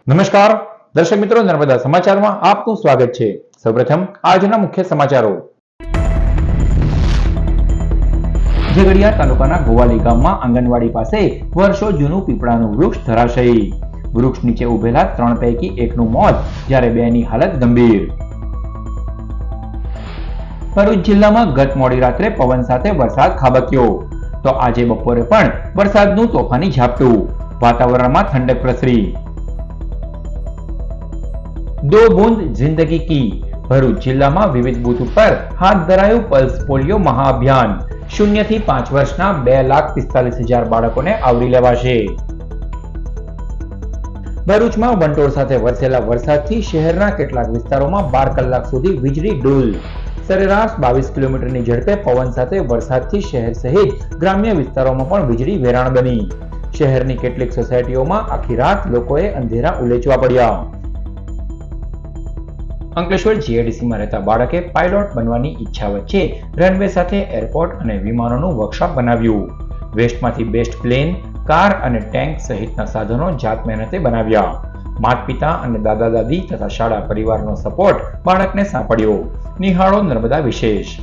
નમસ્કાર દર્શક મિત્રો, નર્મદા સમાચારમાં આપનું સ્વાગત છે। સૌપ્રથમ આજના મુખ્ય સમાચારો। ઝઘડિયા તાલુકાના ગોવાલી ગામમાં આંગણવાડી પાસે વર્ષો જૂનું પીપળાનું વૃક્ષ ધરાશયી। વૃક્ષ નીચે ઉભેલા 3 પૈકી એકનું મોત, જ્યારે 2ની હાલત ગંભીર। ભરૂચ જિલ્લામાં ગત મોડી રાત્રે પવન સાથે વરસાદ ખાબક્યો, તો આજે બપોરે પણ વરસાદનું તોફાની ઝાપટું। વાતાવરણમાં ઠંડક પ્રસરી। दो बूंद जिंदगी की। भरूच जिल्लाમાં વિવિધ બૂથ ઉપર હાથ ધરાયું પલ્સ પોલિયો મહાઅભિયાન। 0 થી 5 વર્ષના 2,45,000 બાળકોને આવરી લેવાશે। ભરૂચમાં વંટોળ સાથે વરસેલા વરસાદથી શહેરના કેટલાક વિસ્તારોમાં 12 કલાક સુધી વીજળી ડૂલ। સરેરાશ 22 કિલોમીટરની ઝડપે પવન સાથે વરસાદથી શહેર સહિત ગ્રામ્ય વિસ્તારોમાં પણ વીજળી વેરાણ બની। શહેરની કેટલીક સોસાયટીઓમાં આખી રાત લોકોએ અંધેરા ઉલેચવા પડ્યા। અંકલેશ્વર જીઆઈડીસીમાં રહેતા બાળકે પાયલોટ બનવાની ઈચ્છા વચ્ચે રનવે સાથે એરપોર્ટ અને વિમાનોનું વર્કશોપ બનાવ્યું। વેસ્ટમાંથી બેસ્ટ પ્લેન, કાર અને ટેન્ક સહિતના સાધનો જાત મહેનતે બનાવ્યા। માતા પિતા અને દાદા દાદી તથા શાળા પરિવારનો સપોર્ટ બાળકને સાંપડ્યો। નિહાળો નર્મદા વિશેષ।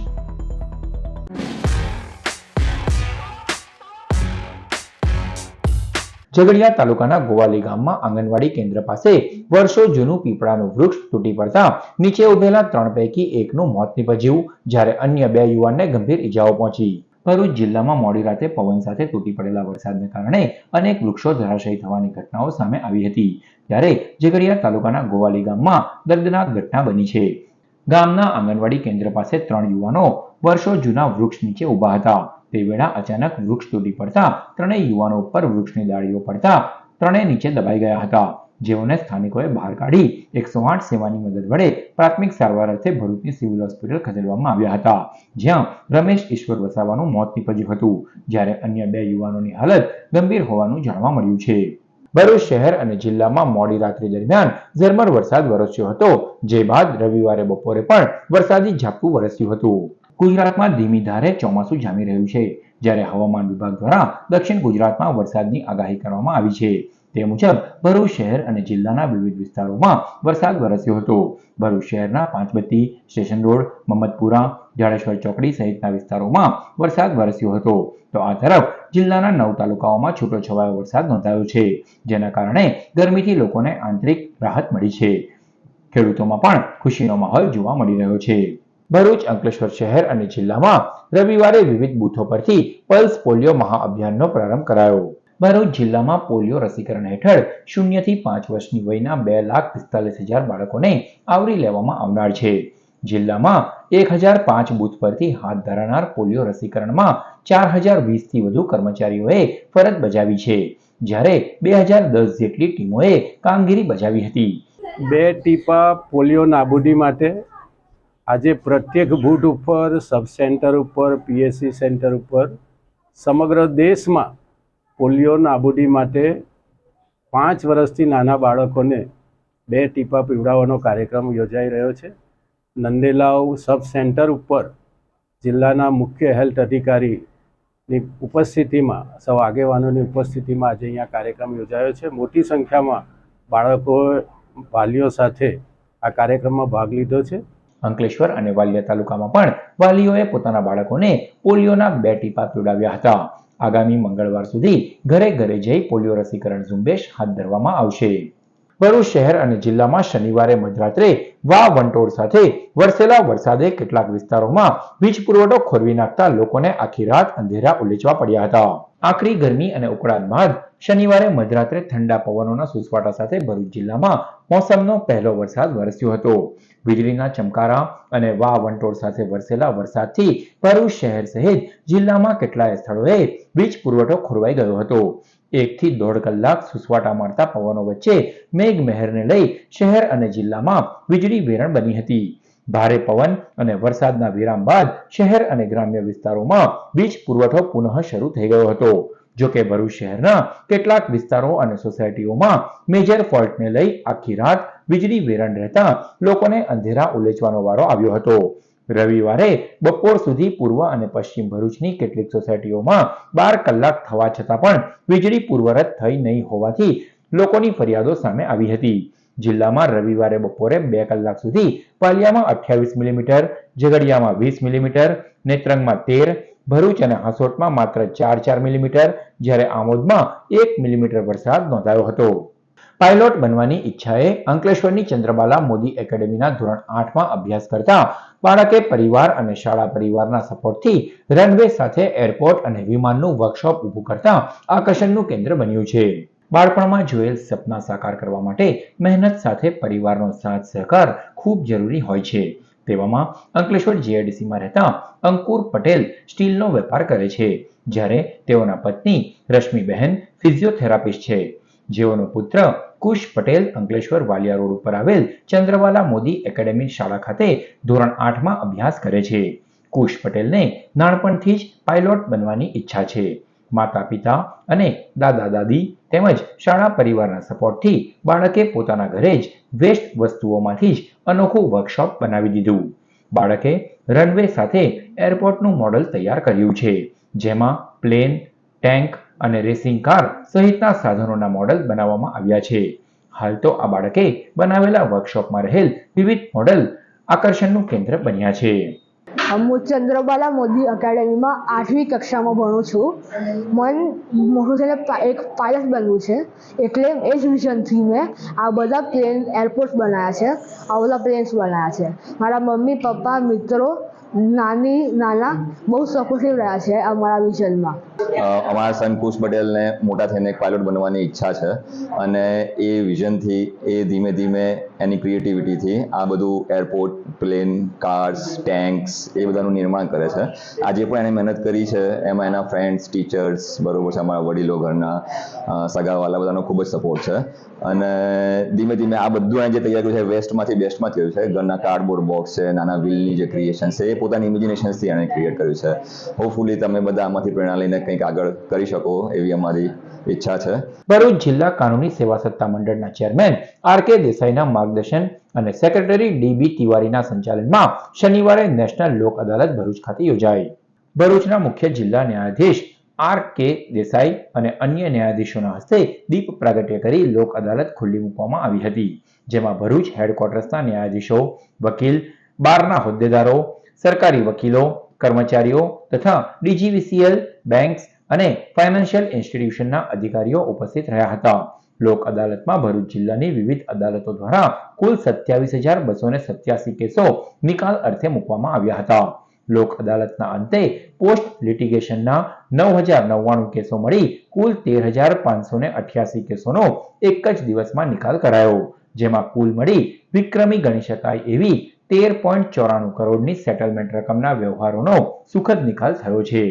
ઝઘડિયા તાલુકાના ગોવાલી ગામમાં આંગણવાડી કેન્દ્ર પાસે વર્ષો જૂનું પીપળાનું વૃક્ષ તૂટી પડતા નીચે ઉભેલા 3 પૈકી એકનું મોત નીપજ્યું, જ્યારે અન્ય 2 યુવાનને ગંભીર ઈજાઓ પહોંચી। ભરૂચ જિલ્લામાં મોડી રાતે પવન સાથે તૂટી પડેલા વરસાદને કારણે અનેક વૃક્ષો ધરાશયી થવાની ઘટનાઓ સામે આવી હતી, ત્યારે ઝઘડિયા તાલુકાના ગોવાલી ગામમાં દર્દનાક ઘટના બની છે। ગામના આંગણવાડી કેન્દ્ર પાસે 3 યુવાનો વર્ષો જૂના વૃક્ષ નીચે ઊભા હતા। તે વેળા અચાનક વૃક્ષ તૂટી પડતા 3 યુવાનો ઉપર વૃક્ષની ડાળીઓ પડતા 3 નીચે દબાઈ ગયા હતા, જેઓને સ્થાનિકોએ બહાર કાઢી 108 સેવાની મદદ વડે પ્રાથમિક સારવાર અર્થે ભરૂચની સિવિલ હોસ્પિટલ ખસેડવામાં આવ્યા હતા, જ્યાં રમેશ ઈશ્વર વસાવાનું મોત નીપજ્યું હતું, જ્યારે અન્ય 2 યુવાનોની હાલત ગંભીર હોવાનું જાણવા મળ્યું છે। ભરૂચ શહેર અને જિલ્લામાં મોડી રાત્રિ દરમિયાન ઝરમર વરસાદ વરસ્યો હતો, જે બાદ રવિવારે બપોરે પણ વરસાદી ઝાપટું વરસ્યું હતું। ગુજરાતમાં ધીમી ધારે ચોમાસું જામી રહ્યું છે, જ્યારે હવામાન વિભાગ દ્વારા દક્ષિણ ગુજરાતમાં વરસાદની આગાહી કરવામાં આવી છે। તે મુજબ ભરૂચ શહેર અને જિલ્લાના વિવિધ વિસ્તારોમાં વરસાદ વરસ્યો હતો। ભરૂચ શહેરના પાંચબત્તી, સ્ટેશન રોડ, મમ્મદપુરા, જાડેશ્વર ચોકડી સહિતના વિસ્તારોમાં વરસાદ વરસ્યો હતો, તો આ તરફ જિલ્લાના 9 તાલુકાઓમાં છૂટોછવાયો વરસાદ નોંધાયો છે, જેના કારણે ગરમીથી લોકોને આંતરિક રાહત મળી છે। ખેડૂતોમાં પણ ખુશીનો માહોલ જોવા મળી રહ્યો છે। ભરૂચ, અંકલેશ્વર શહેર અને જિલ્લામાં રવિવારે વિવિધ બૂથો પરથી પલ્સ પોલિયો મહાઅભિયાનનો પ્રારંભ કરાયો। ભરૂચ જિલ્લામાં પોલિયો રસીકરણ હેઠળ 0 થી 5 વર્ષની વયના 2,45,000 બાળકોને આવરી લેવામાં આવનાર છે। જિલ્લામાં 1005 બૂથ પરથી હાથ ધરાનાર પોલિયો રસીકરણમાં 4,020 થી વધુ કર્મચારીઓએ ફરજ બજાવી છે, જ્યારે 2,010 જેટલી ટીમોએ કામગીરી બજાવી હતી। 2 ટીપા પોલિયો નાબૂદી માટે આજે પ્રત્યેક બૂથ ઉપર, સબ સેન્ટર ઉપર, પીએસસી સેન્ટર ઉપર સમગ્ર દેશમાં પોલિયો નાબૂદી માટે 5 વર્ષથી નાના બાળકોને 2 ટીપા પીવડાવવાનો કાર્યક્રમ યોજાઈ રહ્યો છે। નંદેલાવ સબ સેન્ટર ઉપર જિલ્લાના મુખ્ય હેલ્થ અધિકારીની ઉપસ્થિતિમાં, સૌ આગેવાનોની ઉપસ્થિતિમાં આજે અહીંયા કાર્યક્રમ યોજાયો છે। મોટી સંખ્યામાં બાળકો વાલીઓ સાથે આ કાર્યક્રમમાં ભાગ લીધો છે। અંકલેશ્વર અને વાલિયા તાલુકામાં પણ વાલીઓએ પોતાના બાળકોને પોલિયોના 2 ટીપા પીવડાવ્યા હતા। આગામી મંગળવાર સુધી ઘરે ઘરે જઈ પોલિયો રસીકરણ ઝુંબેશ હાથ ધરવામાં આવશે। ભરૂચ શહેર અને જિલ્લામાં શનિવારે મધરાત્રે વંટોળ સાથે વરસેલા વરસાદે કેટલાક વિસ્તારોમાં વીજ પુરવઠો ખોરવી નાખતા લોકોને આખી રાત અંધેરા ઉલેચવા પડ્યા હતા। આકરી ગરમી અને ઉકળાટ બાદ શનિવારે મધરાત્રે ઠંડા પવનોના સુસવાટા સાથે ભરૂચ જિલ્લામાં મોસમનો પહેલો વરસાદ વરસ્યો હતો। વીજળીના ચમકારા અને વંટોળ સાથે વરસેલા વરસાદથી ભરૂચ શહેર સહિત જિલ્લામાં કેટલાય સ્થળોએ વીજ પુરવઠો ખોરવાઈ ગયો હતો। 1 થી 1.5 કલાક સુસવાટા મારતા પવનો વચ્ચે મેઘમહેરને લઈ શહેર અને જિલ્લામાં વીજળી વેરણ બની હતી। ભારે પવન અને વરસાદના વિરામ બાદ શહેર અને ગ્રામ્ય વિસ્તારોમાં વીજ પુરવઠો પુનઃ શરૂ થઈ ગયો હતો। જો કે ભરૂચ શહેરના કેટલાક વિસ્તારો અને સોસાયટીઓમાં મેજર ફોલ્ટને લઈ આખી રાત વીજળી વેરણ રહેતા લોકોને અંધેરા ઉલેચવાનો વારો આવ્યો હતો। રવિવારે બપોર સુધી પૂર્વ અને પશ્ચિમ ભરૂચની કેટલીક સોસાયટીઓમાં 12 કલાક થવા છતાં પણ વીજળી પૂર્વવત થઈ નહીં હોવાથી લોકોની ફરિયાદો સામે આવી હતી. જિલ્લામાં રવિવારે બપોરે 2 કલાક સુધી પાલિયામાં 28 મિલીમીટર, ઝઘડિયામાં 20 મિલીમીટર, નેત્રંગમાં 13, ભરૂચ અને હાસોટમાં માત્ર 4 મિલીમીટર, જ્યારે આમોદમાં 1 મિલીમીટર વરસાદ નોંધાયો હતો. પાયલોટ બનવાની ઈચ્છાએ અંકલેશ્વરની ચંદ્રબાલા મોદી એકેડેમીના ધોરણ 8માં અભ્યાસ કરતા બાળકે પરિવાર અને શાળા પરિવારના સપોર્ટથી રનવે સાથે એરપોર્ટ અને વિમાનનું વર્કશોપ ઊભું કરતા આકર્ષણનું કેન્દ્ર બન્યું છે. બાળપણમાં જોયેલ સપના સાકાર કરવા માટે મહેનત સાથે પરિવારનો સાથ સહકાર ખૂબ જરૂરી હોય છે. તેવામાં અંકલેશ્વર જીઆઈડીસીમાં રહેતા અંકુર પટેલ સ્ટીલનો વેપાર કરે છે, જ્યારે તેઓના પત્ની રશ્મિબહેન ફિઝિયોથેરાપિસ્ટ છે. જેઓનો પુત્ર કુશ પટેલ અંકલેશ્વર વાલિયા રોડ ઉપર આવેલ ચંદ્રવાલા મોદી એકેડેમી શાળા ખાતે ધોરણ 8માં અભ્યાસ કરે છે. કુશ પટેલને નાનપણથી જ પાયલોટ બનવાની ઈચ્છા છે. માતા પિતા અને દાદા દાદી તેમજ શાળા પરિવારના સપોર્ટથી બાળકે પોતાના ઘરે જ વેસ્ટ વસ્તુઓમાંથી જ અનોખું વર્કશોપ બનાવી દીધું. બાળકે રનવે સાથે એરપોર્ટનું મોડલ તૈયાર કર્યું છે, જેમાં પ્લેન, ટેન્ક અને રેસિંગ કાર સહિતના સાધનોના મોડલ બનાવવામાં આવ્યા છે. હાલ તો આ બાળકે બનાવેલા વર્કશોપમાં રહેલ વિવિધ મોડલ આકર્ષણનું કેન્દ્ર બન્યા છે. હું ચંદ્રબાલા મોદી એકેડેમીમાં 8મી કક્ષામાં ભણું છું. મને મોટું થઈને એક પાયલટ બનવું છે, એટલે એ જ વિઝનથી મેં આ બધા એરપોર્ટ બનાવ્યા છે, આ બધા પ્લેન્સ બનાવ્યા છે. મારા મમ્મી પપ્પા મિત્રો નાના બહુ સપોર્ટિવ રહ્યા છે અમારા વિઝનમાં. અમારા સન કુશ પટેલને મોટા થઈને એક પાયલોટ બનવાની ઈચ્છા છે, અને એ વિઝનથી એ ધીમે ધીમે એની ક્રિએટિવિટીથી આ બધું એરપોર્ટ, પ્લેન, કાર્સ, ટેન્ક્સ એ બધાનું નિર્માણ કરે છે. આજે પણ એને મહેનત કરી છે, એમાં એના ફ્રેન્ડ્સ, ટીચર્સ બરોબર છે, અમારા વડીલો ઘરના સગાવાલા બધાનો ખૂબ જ સપોર્ટ છે. અને ધીમે ધીમે આ બધું એને જે તૈયાર કર્યું છે વેસ્ટમાંથી બેસ્ટમાં થયું છે. ઘરના કાર્ડબોર્ડ બોક્સ છે, નાના વ્હીલની જે ક્રિએશન છે એ પોતાની ઇમેજિનેશન્સથી એણે ક્રિએટ કર્યું છે. હોપફુલી તમે બધા આમાંથી પ્રેરણા લઈને કંઈક આગળ કરી શકો એવી અમારી ઈચ્છા છે. ભરૂચ જિલ્લા કાનૂની સેવા સત્તા મંડળના ચેરમેન આર.કે. દેસાઈના માર્ગદર્શન અને સેક્રેટરી ડી.બી. તિવારીના સંચાલનમાં શનિવારે નેશનલ લોક અદાલત ભરૂચ ખાતે યોજાઈ. ભરૂચના મુખ્ય જિલ્લા ન્યાયાધીશ આર.કે. દેસાઈ અને અન્ય ન્યાયાધીશોના હસ્તે દીપ પ્રાગટ્ય કરી લોક અદાલત ખુલ્લી મૂકવામાં આવી હતી, જેમાં ભરૂચ હેડક્વાર્ટર્સના ન્યાયાધીશો, વકીલ, બારના હોદ્દેદારો, સરકારી વકીલો, કર્મચારીઓ તથા ડીજીવીસીએલ, બેંક્સ અને ફાઇનાન્શિયલ ઇન્સ્ટિટ્યુશનના અધિકારીઓ ઉપસ્થિત રહ્યા હતા. લોક અદાલતમાં ભરૂચ જિલ્લાની વિવિધ અદાલતો દ્વારા કુલ 27,287 કેસો નિકાલ અર્થે મૂકવામાં આવ્યા હતા. લોક અદાલતના અંતે પોસ્ટ લિટિગેશનના 9,099 કેસો મળી કુલ 13,588 કેસોનો એક જ દિવસમાં નિકાલ કરાયો, જેમાં કુલ મળી વિક્રમી ગણી શકાય એવી 13.94 કરોડની સેટલમેન્ટ રકમના વ્યવહારોનો સુખદ નિકાલ થયો છે.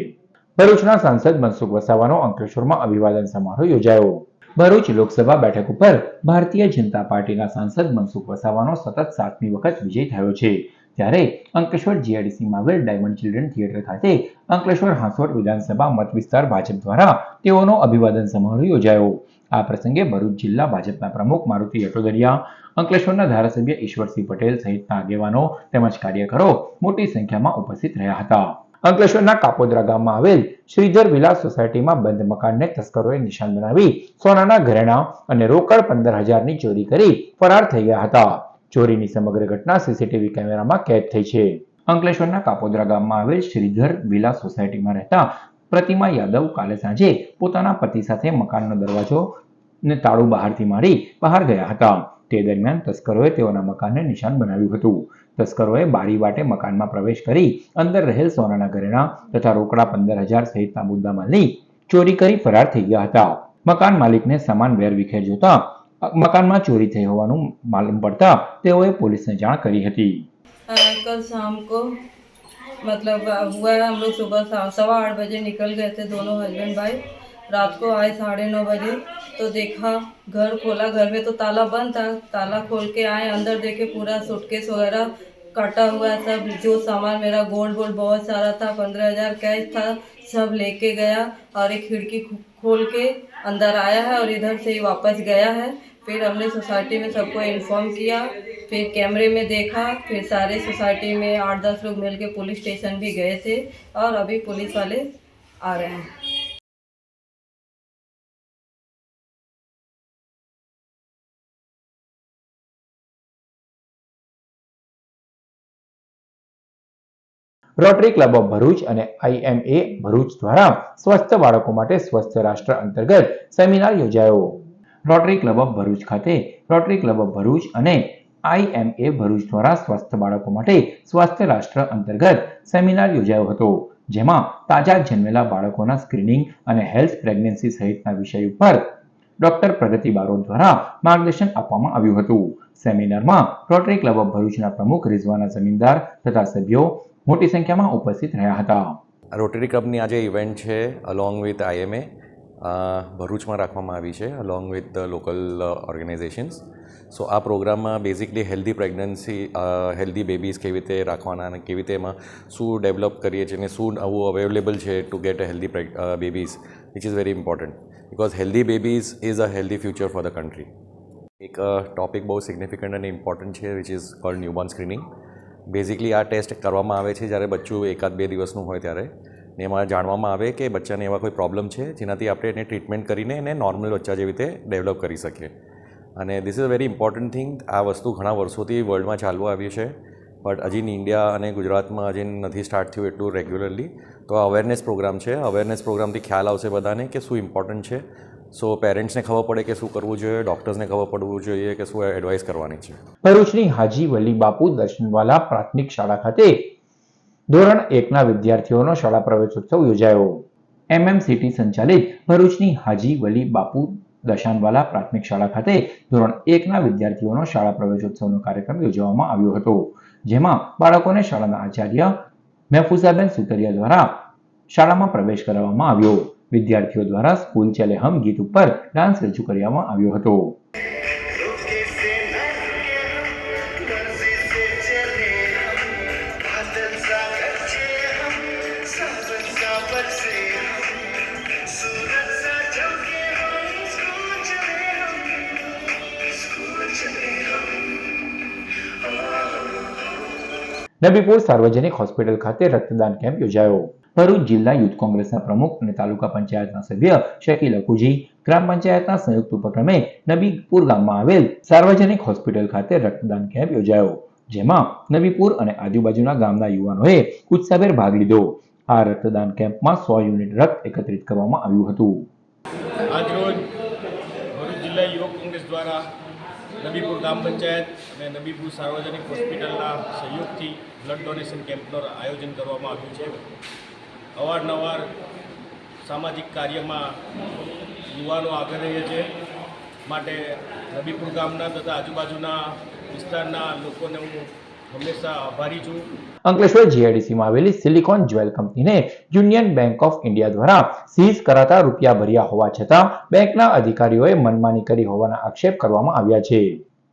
ભરૂચના સાંસદ મનસુખ વસાવાનો અંકલેશ્વરમાં અભિવાદન સમારોહ યોજાયો. ભરૂચ લોકસભા બેઠક ઉપર ભારતીય જનતા પાર્ટીના સાંસદ મનસુખ વસાવાનો સતત 7મી વખત વિજય થયો છે, ત્યારે અંકલેશ્વર જીઆઈડીસીમાં આવેલ ડાયમંડ ચિલ્ડ્રન થિયેટર ખાતે અંકલેશ્વર હાંસોટ વિધાનસભા મત વિસ્તાર ભાજપ દ્વારા તેઓનો અભિવાદન સમારોહ યોજાયો. આ પ્રસંગે ભરૂચ જિલ્લા ભાજપના પ્રમુખ મારુતિ યટોદરિયા, અંકલેશ્વરના ધારાસભ્ય ઈશ્વરસિંહ પટેલ સહિતના આગેવાનો તેમજ કાર્યકરો મોટી સંખ્યામાં ઉપસ્થિત રહ્યા હતા. અંકલેશ્વરના કાપોદ્રા ગામમાં આવેલ શ્રીધર વિલાસ સોસાયટીમાં બંધ મકાનને તસ્કરોએ નિશાન બનાવી સોનાના ઘરેણાં અને રોકડ 15,000ની ચોરી કરી ફરાર થઈ ગયા હતા. ચોરીની સમગ્ર ઘટના સીસીટીવી કેમેરામાં કેદ થઈ છે. અંકલેશ્વરના કાપોદ્રા ગામમાં આવેલ શ્રીધર વિલાસ સોસાયટીમાં રહેતા પ્રતિમા યાદવ કાલે સાંજે પોતાના પતિ સાથે મકાનનો દરવાજો ને તાળું બહારથી મારી બહાર ગયા હતા. તે દરમિયાન તસ્કરોએ તેઓના મકાનને નિશાન બનાવ્યું હતું. તસ્કરોએ બારી વાટે મકાનમાં પ્રવેશ કરી અંદર રહેલ સોનાના ઘરેણાં તથા રોકડા 15,000 સહિતના મુદ્દામાલની ચોરી કરી ફરાર થઈ ગયા હતા. મકાન માલિકને સામાન વેરવિખેર જોતા મકાનમાં ચોરી થઈ હોવાનું માલુમ પડતા તેઓએ પોલીસને જાણ કરી હતી. कल शाम को मतलब हुआ है, हम लोग सुबह 8:15 बजे निकल गए थे दोनों हस्बैंड वाइफ. रात को आए 9:30 बजे तो देखा घर खोला, घर में तो ताला बंद था. ताला खोल के आए, अंदर देखे पूरा सूटकेस वगैरह काटा हुआ, सब जो सामान मेरा गोल्ड बहुत सारा था, 15,000 कैश था, सब लेके गया और एक खिड़की खोल के अंदर आया है और इधर से ही वापस गया है. फिर हमने सोसाइटी में सबको इन्फॉर्म किया, फिर कैमरे में देखा, फिर सारे सोसाइटी में 8-10 लोग मिलके पुलिस स्टेशन भी गए थे और अभी पुलिस वाले आ रहे हैं. રોટરી ક્લબ ઓફ ભરૂચ અને IMA ભરૂચ દ્વારા સ્વસ્થ બાળકો માટે સ્વસ્થ રાષ્ટ્ર અંતર્ગત સેમિનાર યોજાયો. રોટરી ક્લબ ઓફ ભરૂચ ખાતે રોટરી ક્લબ ઓફ ભરૂચ અને IMA ભરૂચ દ્વારા સ્વસ્થ બાળકો માટે સ્વસ્થ રાષ્ટ્ર અંતર્ગત સેમિનાર યોજાયો હતો, જેમાં તાજા જન્મેલા બાળકોના સ્ક્રીનિંગ અને હેલ્થ પ્રેગ્નન્સી સહિતના વિષય ઉપર ડોક્ટર પ્રગતિ બારોટ દ્વારા માર્ગદર્શન આપવામાં આવ્યું હતું. સેમિનારમાં રોટરી ક્લબ ઓફ ભરૂચના પ્રમુખ રિઝવાના જમીનદાર તથા સભ્યો મોટી સંખ્યામાં ઉપસ્થિત રહ્યા હતા. રોટરી ક્લબની આજે ઇવેન્ટ છે અલોંગ વિથ IMA ભરૂચમાં રાખવામાં આવી છે along with the local organisations. So આ પ્રોગ્રામમાં basically healthy pregnancy, healthy babies કેવી રીતે રાખવાના અને કેવી રીતે એમાં શું ડેવલપ કરીએ છીએ અને શું આવું અવેલેબલ છે two get a healthy babies, which is very important because healthy babies is a healthy future for the country. એક ટોપિક બહુ સિગ્નિફિકન્ટ અને ઇમ્પોર્ટન્ટ છે which is called newborn screening. Basically આ ટેસ્ટ કરવામાં આવે છે જ્યારે બચ્ચું 1-2 દિવસનું હોય ત્યારે, ને એમાં જાણવામાં આવે કે બચ્ચાને એવા કોઈ પ્રોબ્લેમ છે જેનાથી આપણે એને ટ્રીટમેન્ટ કરીને એને નોર્મલ બચ્ચા જેવી રીતે ડેવલપ કરી શકીએ. અને this is a very important thing. આ વસ્તુ ઘણા વર્ષોથી વર્લ્ડમાં ચાલુ આવી છે, બટ હજી ઇન્ડિયા અને ગુજરાતમાં હજી નથી સ્ટાર્ટ થયું એટલું રેગ્યુલરલી. તો આ અવેરનેસ પ્રોગ્રામ છે. અવેરનેસ પ્રોગ્રામથી ખ્યાલ આવશે બધાને કે શું ઇમ્પોર્ટન્ટ છે. સો પેરેન્ટ્સને ખબર પડે કે શું કરવું જોઈએ, ડૉક્ટર્સને ખબર પડવું જોઈએ કે શું એડવાઇસ કરવાની છે. ભરૂચની હાજી વલી બાપુ દર્શનવાલા પ્રાથમિક શાળા ખાતે ધોરણ 1ના વિદ્યાર્થીઓનો શાળા પ્રવેશોત્સવ યોજાયો. MMCT સંચાલિત ભરૂચની હાજી વલી બાપુ દર્શનવાલા પ્રાથમિક શાળા ખાતે ધોરણ 1ના વિદ્યાર્થીઓનો શાળા પ્રવેશોત્સવનો કાર્યક્રમ યોજવામાં આવ્યો હતો, જેમાં બાળકોને શાળાના આચાર્ય મહેફૂઝાબેન સુતરિયા દ્વારા શાળામાં પ્રવેશ કરાવવામાં આવ્યો. વિદ્યાર્થીઓ દ્વારા સ્કૂલ ચલે હમ ગીત ઉપર ડાન્સ રજૂ કરવામાં આવ્યો હતો. નબીપુર સાર્વજનિક હોસ્પિટલ ખાતે રક્તદાન કેમ્પ યોજાયો. ભરૂચ જિલ્લા યુથ કોંગ્રેસના પ્રમુખ અને તાલુકા પંચાયતના સભ્ય શકીલ અકુજી ગ્રામ પંચાયતના સંયુક્ત ઉપક્રમે નબીપુર ગામમાં આવેલ સાર્વજનિક હોસ્પિટલ ખાતે રક્તદાન કેમ્પ યોજાયો, જેમાં નબીપુર અને આજુબાજુના ગામના યુવાનોએ ઉત્સાહભેર ભાગ લીધો. આ રક્તદાન કેમ્પમાં 100 યુનિટ રક્ત એકત્રિત કરવામાં આવ્યું હતું. આજરોજ ભરૂચ જિલ્લા યુવક કોંગ્રેસ દ્વારા નબીપુર ગ્રામ પંચાયત અને નબીપુર સાર્વજનિક હોસ્પિટલના સહયોગથી બ્લડ ડોનેશન કેમ્પનું આયોજન કરવામાં આવ્યું છે. અવારનવાર સામાજિક કાર્યમાં યુવાનો આગળ રહે છે, માટે નબીપુર ગામના તથા આજુબાજુના વિસ્તારના લોકોને હું હંમેશા આભારી છું. અંકલેશ્વર GIDCમાં આવેલી સિલિકોન જ્વેલ કંપનીને યુનિયન બેંક ઓફ ઇન્ડિયા દ્વારા સીઝ કરાતા રૂપિયા ભર્યા હોવા છતાં બેંકના અધિકારીઓએ મનમાની કરી હોવાના આક્ષેપ કરવામાં આવ્યા છે.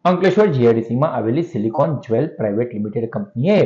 અંકલેશ્વર GIDCમાં આવેલી સિલિકોન જ્વેલ પ્રાઇવેટ લિમિટેડ કંપનીએ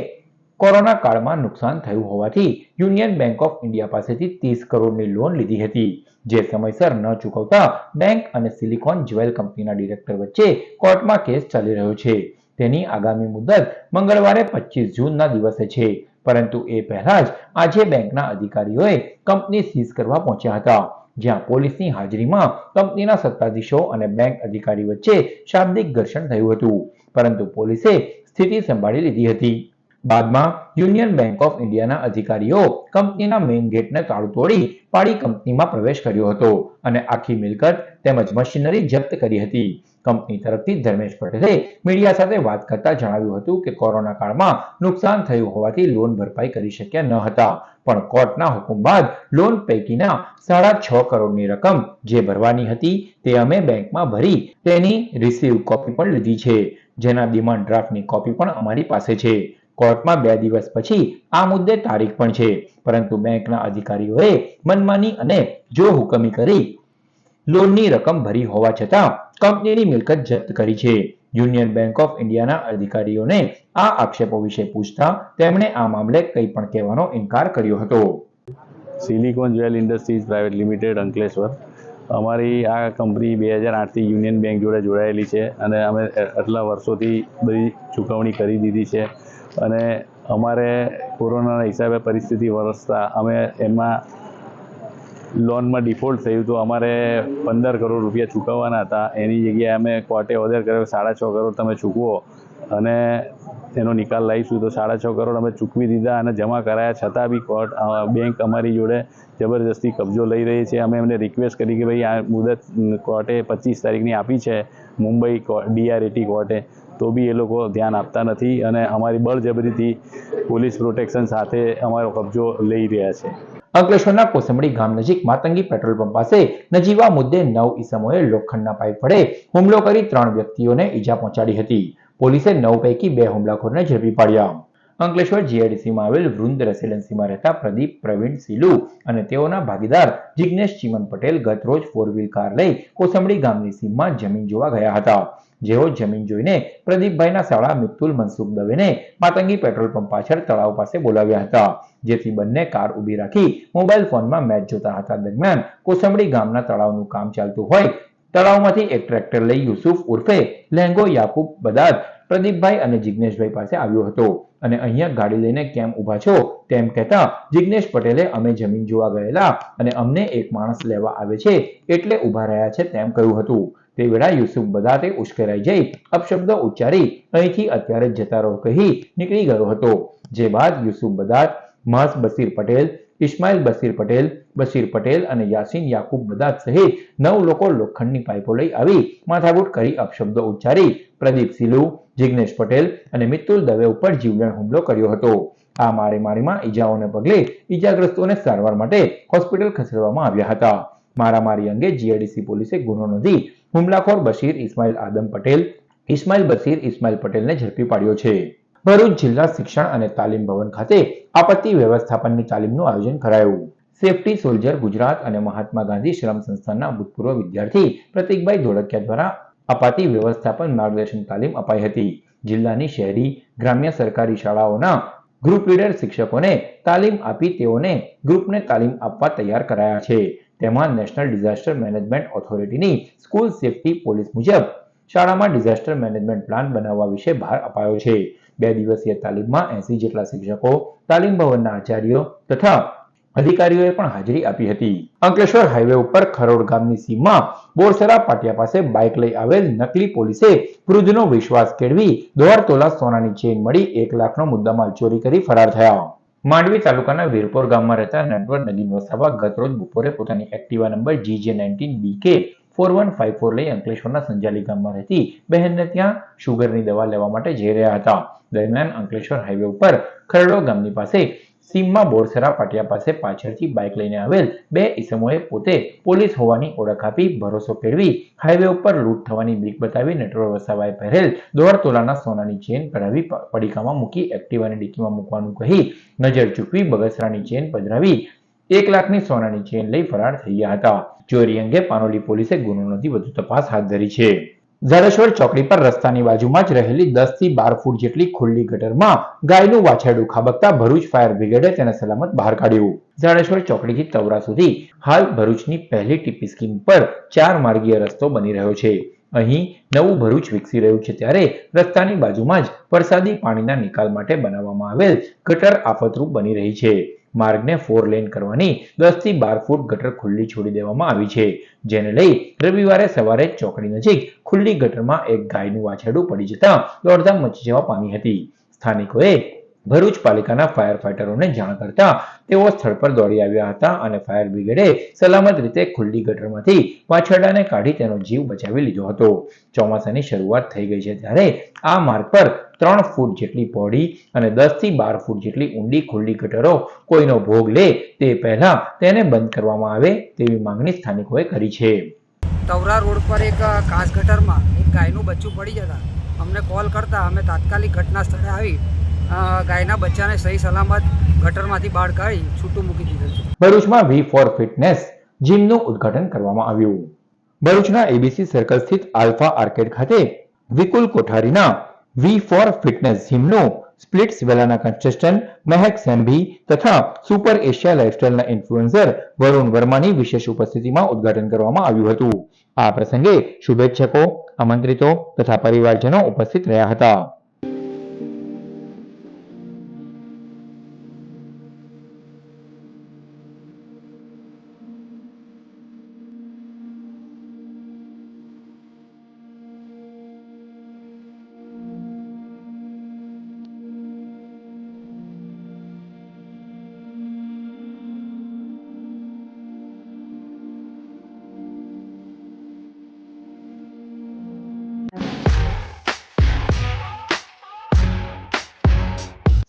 કોરોના કાળમાં નુકસાન થયું હોવાથી યુનિયન બેંક ઓફ ઇન્ડિયા પાસેથી 30 કરોડની લોન લીધી હતી, જે સમયસર ન ચૂકવતા બેંક અને સિલિકોન જ્વેલ કંપનીના ડિરેક્ટર વચ્ચે કોર્ટમાં કેસ ચાલી રહ્યો છે. તેની આગામી મુદત મંગળવારે 25 જૂનના દિવસે છે, પરંતુ એ પહેલા જ આજે બેંકના અધિકારીઓએ કંપની સીઝ કરવા પહોંચ્યા હતા, જ્યાં પોલીસની હાજરીમાં કંપનીના સત્તાધીશો અને બેંક અધિકારી વચ્ચે શાબ્દિક ઘર્ષણ થયું હતું, પરંતુ પોલીસે સ્થિતિ સંભાળી લીધી હતી. બાદમાં યુનિયન બેંક ઓફ ઇન્ડિયાના અધિકારીઓ કંપનીના મેઇન ગેટને તાળું તોડી પાડી કંપનીમાં પ્રવેશ કર્યો હતો અને આખી મિલકત તેમજ મશીનરી જપ્ત કરી હતી. કંપની તરફથી ધર્મેશ પટેલે મીડિયા સાથે વાત કરતા જણાવ્યું હતું કે કોરોના કાળમાં નુકસાન થયું હોવાથી લોન ભરપાઈ કરી શક્યા ન હતા, પણ કોર્ટના હુકમ બાદ લોન પૈકીના 6.5 કરોડની રકમ જે ભરવાની હતી તે અમે બેંકમાં ભરી તેની રિસીવ કોપી પણ લીધી છે, જેના ડિમાન્ડ ડ્રાફ્ટની કોપી પણ અમારી પાસે છે. કોર્ટમાં 2 દિવસ પછી આ મુદ્દે તારીખ પણ છે, પરંતુ બેંકના અધિકારીઓએ મનમાની અને જો હુકમી કરી લોનની રકમ ભરી હોવા છતાં કંપનીની મિલકત જપ્ત કરી છે. યુનિયન બેંક ઓફ ઇન્ડિયાના અધિકારીઓને આ આક્ષેપો વિશે પૂછતા તેમણે આ મામલે કંઈ પણ કહેવાનો ઇનકાર કર્યો હતો. Silicon jewel industries private limited Ankleshwar, અમારી આ કંપની 2008થી યુનિયન બેંક જોડે જોડાયેલી છે અને અમે આટલા વર્ષોથી બધી ચૂકવણી કરી દીધી છે અને અમારે કોરોનાના હિસાબે પરિસ્થિતિ વરસતા અમે એમાં લોનમાં ડિફોલ્ટ થયું તો અમારે 15 કરોડ રૂપિયા ચૂકવવાના હતા. એની જગ્યાએ અમે કોર્ટે ઓર્ડર કર્યો 6.5 કરોડ તમે ચૂકવો અને એનો નિકાલ લાવીશું. તો 6.5 કરોડ અમે ચૂકવી દીધા અને જમા કરાયા છતાં બી બેંક અમારી જોડે જબરજસ્તી કબજો લઈ રહી છે. અમે એમને રિક્વેસ્ટ કરી કે ભાઈ આ મુદત કોર્ટે 25 તારીખની આપી છે મુંબઈ DRAT કોર્ટે, તો બી એ લોકો ધ્યાન આપતા નથી અને અમારી બળજબરીથી પોલીસ પ્રોટેક્શન સાથે અમારો કબજો લઈ રહ્યા છે. અંકલેશ્વરના કોસંબડી ગામ નજીક માતંગી પેટ્રોલ પંપ પાસે નજીવા મુદ્દે 9 ઈસમોએ લોખંડના પાઇપ વડે હુમલો કરી 3 વ્યક્તિઓને ઈજા પહોંચાડી હતી. પોલીસે 9 પૈકી 2 હુમલાખોરને ઝડપી પાડ્યા. અંકલેશ્વર GIDCમાં આવેલ વૃંદ રેસિડેન્સીમાં રહેતા પ્રદીપ પ્રવીણ સિલુ અને તેઓના ભાગીદાર જિગ્નેશ ચિમન પટેલ ગત રોજ 4 વ્હીલ કાર લઈ કોસંબડી ગામની સીમમાં જમીન જોવા ગયા હતા. જેઓ જમીન જોઈને પ્રદીપભાઈના સાળા મિત્તુલ મનસુખ દવેને માતંગી પેટ્રોલ પંપ પાછળ તળાવ પાસે બોલાવ્યા હતા, જેથી બંને કાર ઊભી રાખી મોબાઈલ ફોનમાં મેચ જોતા હતા. દરમિયાન કોસંબડી ગામના તળાવનું કામ ચાલતું હોય તળાવમાંથી એક ટ્રેક્ટર લઈ યુસુફ ઉર્ફે લેંગો યાકુબ બદાદ પ્રદીપભાઈ અને જિગ્નેશભાઈ પાસે આવ્યો હતો અને અહીંયા ગાડી લઈને કેમ ઊભા છો તેમ કહેતા જિગ્નેશ પટેલે અમે જમીન જોવા ગયેલા અને અમને એક માણસ લેવા આવે છે એટલે ઊભા રહ્યા છે તેમ કહ્યું હતું. તે વેળા યુસુફ બદાતે ઉશ્કેરાઈ જઈ અપશબ્દો ઉચ્ચારી અહીંથી અત્યારે જતા રહો કહી નીકળી ગયો હતો. જે બાદ યુસુફ બદાત, મહસ બશીર પટેલ, ઇસ્માઇલ બશીર પટેલ અને યાસીન યાકુબ બદાત સહિત 9 લોકો લોખંડની પાઇપો લઈ આવી માથાકૂટ કરી અપશબ્દો ઉચ્ચારી પ્રદીપ સિલુ, જિગ્નેશ પટેલ અને મિત્તુલ દવે ઉપર જીવલેણ હુમલો કર્યો હતો. આ મારીમારીમાં ઈજાઓને પગલે ઈજાગ્રસ્તોને સારવાર માટે હોસ્પિટલ ખસેડવામાં આવ્યા હતા. મારામારી અંગે GIDC પોલીસે ગુનો નોંધી હુમલાખોર ઇસ્માઇલ બશીર પટેલને ઝડપી પાડ્યો છે. ભરૂચ જિલ્લા શિક્ષણ અને તાલીમ ભવન ખાતે આપત્તિ વ્યવસ્થાપનની તાલીમનું આયોજન કરાયું. સેફટી સોલ્જર ગુજરાત અને મહાત્મા ગાંધી શ્રમ સંસ્થાનના ભૂતપૂર્વ વિદ્યાર્થી પ્રતિકભાઈ ધોળકિયા દ્વારા આપત્તિ વ્યવસ્થાપન માર્ગદર્શન તાલીમ અપાઈ હતી. જિલ્લાની શહેરી ગ્રામ્ય સરકારી શાળાઓના ગ્રુપ લીડર શિક્ષકોને તાલીમ આપી તેઓને ગ્રુપને તાલીમ આપવા તૈયાર કરાયા છે. તેમાં નેશનલ ડિઝાસ્ટર મેનેજમેન્ટ ઓથોરિટીની સ્કૂલ સેફટી પોલિસી મુજબ શાળામાં ડિઝાસ્ટર મેનેજમેન્ટ પ્લાન બનાવવા વિશે ભાર અપાયો છે. 2 દિવસીય તાલીમમાં 80 જેટલા શિક્ષકો, તાલીમ ભવનના આચાર્યો તથા અધિકારીઓએ પણ હાજરી આપી હતી. અંકલેશ્વર હાઈવે ઉપર ખરોડ ગામની સીમમાં બોરસરા પાટિયા પાસે બાઇક લઈ આવેલ નકલી પોલીસે વૃદ્ધનો વિશ્વાસ કેળવી 1.5 તોલા સોનાની ચેઇન મળી 1 લાખનો મુદ્દામાલ ચોરી કરી ફરાર થયા. માંડવી તાલુકાના વીરપોર ગામમાં રહેતા નટવર નદીમ વસાવા ગત રોજ બપોરે પોતાની એક્ટિવા નંબર GJ19BK 4154 લઈ અંકલેશ્વરના સંજાલી ગામમાં રહેતી બહેનને ત્યાં શુગરની દવા લેવા માટે જઈ રહ્યા હતા. દરમિયાન અંકલેશ્વર હાઈવે ઉપર ખરડો ગામની પાસે સીમમાં બોરસરા પાટિયા પાસે પાછળથી બાઇક લઈને આવેલ 2 ઈસમોએ પોતે પોલીસ હોવાની ઓળખ આપી ભરોસો કેળવી હાઈવે ઉપર લૂંટ થવાની બીક બતાવી નટવર વસાવાએ પહેરેલ 1.5 તોલાના સોનાની ચેન કઢાવી પડીકામાં મૂકી એક્ટિવાની ડિક્કીમાં મૂકવાનું કહી નજર ચૂકવી બગસરાની ચેન પધરાવી 1 લાખની સોનાની ચેન લઈ ફરાર થઈ ગયા હતા. ચોરી અંગે પાનોલી પોલીસે ગુનો નોંધી વધુ તપાસ હાથ ધરી છે. ઝાડેશ્વર ચોકડી પર રસ્તાની બાજુમાં જ રહેલી 10 થી 12 ફૂટ જેટલી ખુલ્લી ગટરમાં ગાયનું વાછરડું ખાબકતા ભરૂચ ફાયર બ્રિગેડે તેને સલામત બહાર કાઢ્યું. ઝાડેશ્વર ચોકડીથી તવરા સુધી હાલ ભરૂચની પહેલી ટીપી સ્કીમ પર 4 માર્ગીય રસ્તો બની રહ્યો છે. અહીં નવું ભરૂચ વિકસી રહ્યું છે ત્યારે રસ્તાની બાજુમાં જ વરસાદી પાણીના નિકાલ માટે બનાવવામાં આવેલ ગટર આફતરૂપ બની રહી છે. માર્ગને 4 લેન કરવાની 10 થી 12 ફૂટ ગટર ખુલ્લી છોડી દેવામાં આવી છે, જેને લઈ રવિવારે સવારે ચોકડી નજીક ખુલ્લી ગટરમાં એક ગાયનું વાછરડું પડી જતા દોડધામ મચી જવા પામી હતી. સ્થાનિકોએ ભરૂચ પાલિકાના ફાયર ફાઈટરોને જાણ કરતા તેઓ સ્થળ પર દોડી આવ્યા હતા અને ફાયર બ્રિગેડે સલામત રીતે ખુલ્લી ગટરમાંથી વાછરડાને કાઢી તેનો જીવ બચાવી લીધો હતો. ચોમાસાની શરૂઆત થઈ ગઈ છે ત્યારે આ માર્ગ પર 3 ફૂટ જેટલી પહોળી અને 10 થી 12 ફૂટ જેટલી ઊંડી ખુલ્લી ગટરો કોઈનો ભોગ લે તે પહેલા તેને બંધ કરવામાં આવે તેવી માંગણી સ્થાનિકોએ કરી છે. તવરા રોડ પર એક કાચ ગટરમાં એક ગાયનું બચ્ચું પડી જતા અમને કોલ કરતા અમે તાત્કાલિક ઘટના સ્થળે આવી ગાયના બચ્ચાને સહી સલામત ગટરમાંથી બહાર કાઢી છૂટું મૂકી દીધું છે. ભરૂચમાં V4 ફિટનેસ જીમનું ઉદ્ઘાટન કરવામાં આવ્યું. ભરૂચના ABC સર્કલ સ્થિત આલ્ફા આર્કેડ ખાતે વિપુલ કોઠારીના V4 ફિટનેસ જીમનું સ્પ્લિટ્સ વેલાના કન્ટેસ્ટન્ટ મહેક સેમ્ભી તથા સુપર એશિયા લાઇફસ્ટાઇલના ઇન્ફ્લુએન્સર વરુણ વર્માની વિશેષ ઉપસ્થિતિમાં ઉદ્ઘાટન કરવામાં આવ્યું હતું. આ પ્રસંગે શુભેચ્છકો, આમંત્રિતો તથા પરિવારજનો ઉપસ્થિત રહ્યા હતા.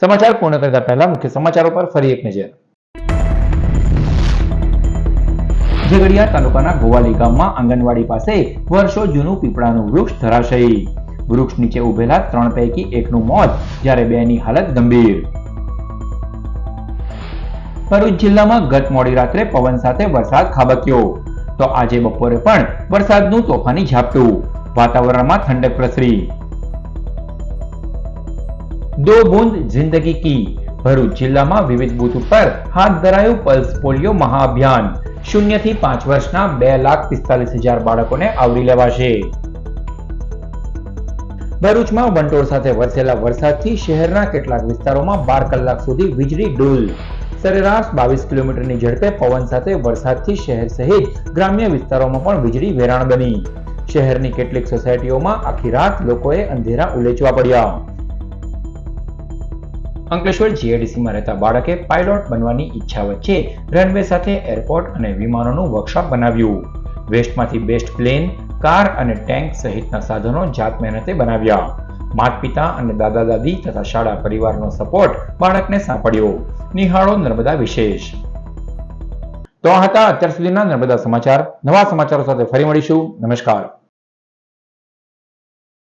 સમાચાર પૂર્ણ કરતા પહેલા મુખ્ય સમાચારો પર ફરી એક નજર. ઝઘડિયા તાલુકાના ગોવાલી ગામમાં આંગણવાડી પાસે વર્ષો જૂનું પીપળાનું વૃક્ષ ધરાશયી. વૃક્ષ નીચે ઉભેલા 3 પૈકી એકનું મોત, જ્યારે 2ની હાલત ગંભીર. ભરૂચ જિલ્લામાં ગત મોડી રાત્રે પવન સાથે વરસાદ ખાબક્યો, તો આજે બપોરે પણ વરસાદનું તોફાની ઝાપટું. વાતાવરણમાં ઠંડક પ્રસરી. 2 બૂંદ જિંદગી કી. ભરૂચ જિલ્લામાં વિવિધ બૂથ ઉપર હાથ ધરાયું પલ્સ પોલિયો મહાઅભિયાન. 0 થી 5 વર્ષના 2,45,000 બાળકોને આવરી લેવાશે. ભરૂચમાં વંટોળ સાથે વરસેલા વરસાદથી શહેરના કેટલાક વિસ્તારોમાં 12 કલાક સુધી વીજળી ડૂલ. સરેરાશ 22 કિલોમીટરની ઝડપે પવન સાથે વરસાદથી શહેર સહિત ગ્રામ્ય વિસ્તારોમાં પણ વીજળી વેરાણ બની. શહેરની કેટલીક સોસાયટીઓમાં આખી રાત લોકોએ અંધેરા ઉલેચવા પડ્યા. અંકલેશ્વર જીઆઈડીસીમાં રહેતા બાળકે પાયલોટ બનવાની ઈચ્છા વચ્ચે રનવે સાથે એરપોર્ટ અને વિમાનોનું વર્કશોપ બનાવ્યું. વેસ્ટમાંથી બેસ્ટ પ્લેન, કાર અને ટેન્ક સહિતના સાધનો જાત મહેનતે બનાવ્યા. માતા પિતા અને દાદા દાદી તથા શાળા પરિવારનો સપોર્ટ બાળકને સાંપડ્યો. નિહાળો નર્મદા વિશેષ. તો આ હતા અત્યાર સુધીના નર્મદા સમાચાર. નવા સમાચારો સાથે ફરી મળીશું. નમસ્કાર.